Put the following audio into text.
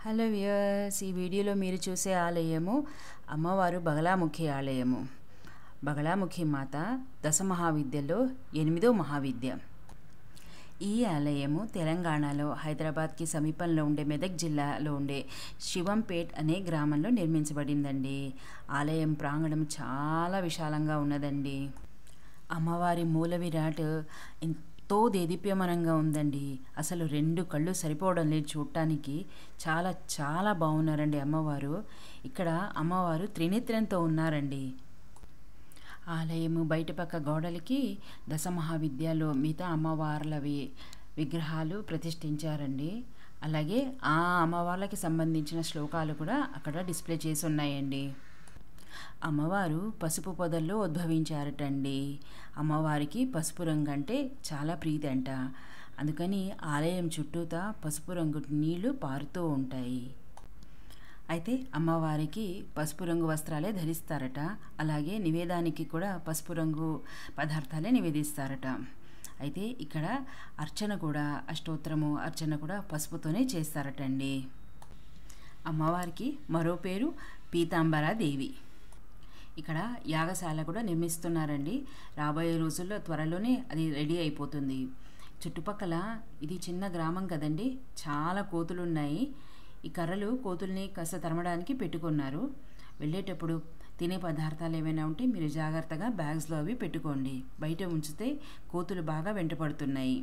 Hello viewers, ఈ వీడియోలో మీరు చూసే ఆలయము అమ్మవారు బగలాముఖి ఆలయము. బగలాముఖి మాత దశమహావిద్యలో 8వ మహావిద్య. ఈ ఆలయము తెలంగాణలో హైదరాబాద్కి సమీపంలో ఉండే మెదక్ జిల్లాలో ఉండే శివంపేట్ అనే గ్రామంలో నిర్మించబడిందండి. ఆలయం ప్రాంగణం చాలా విశాలంగా ఉన్నదండి. అమ్మవారి మూల విరాట్ ఎంతో దేదీప్యమానంగా ఉందండి. అసలు 2 కళ్ళు సరిపోవడం లేదు చూడటానికి. చాలా చాలా బాగున్నారండి అమ్మవారు. ఇక్కడ అమ్మవారు త్రినేత్రంతో ఉన్నారండి. ఆలయము బయట పక్క గోడలకి దశమహావిద్యలో మిగతా అమ్మవార్లవి విగ్రహాలు ప్రతిష్ఠించారండి. అలాగే ఆ అమ్మవార్లకి సంబంధించిన శ్లోకాలు కూడా అక్కడ డిస్ప్లే చేసి ఉన్నాయండి. అమ్మవారు పసుపు పొదల్లో ఉద్భవించారటండి. అమ్మవారికి పసుపు రంగు అంటే చాలా ప్రీతి అంట. అందుకని ఆలయం చుట్టూతా పసుపు రంగు నీళ్లు పారుతూ ఉంటాయి. అయితే అమ్మవారికి పసుపు రంగు వస్త్రాలే ధరిస్తారట. అలాగే నివేదానికి కూడా పసుపు రంగు పదార్థాలే నివేదిస్తారట. అయితే ఇక్కడ అర్చన కూడా అష్టోత్తరము అర్చన కూడా పసుపుతోనే చేస్తారటండి. అమ్మవారికి మరో పేరు పీతాంబరాదేవి. ఇక్కడ యాగశాల కూడా నిర్మిస్తున్నారండి. రాబోయే రోజుల్లో త్వరలోనే అది రెడీ అయిపోతుంది. చుట్టుపక్కల ఇది చిన్న గ్రామం కదండి, చాలా కోతులు ఉన్నాయి. ఈ కర్రలు కోతుల్ని కాస్త తరమడానికి పెట్టుకున్నారు. వెళ్ళేటప్పుడు తినే పదార్థాలు ఏమైనా ఉంటే మీరు జాగ్రత్తగా బ్యాగ్స్లో అవి పెట్టుకోండి. బయట ఉంచితే కోతులు బాగా వెంటపడుతున్నాయి.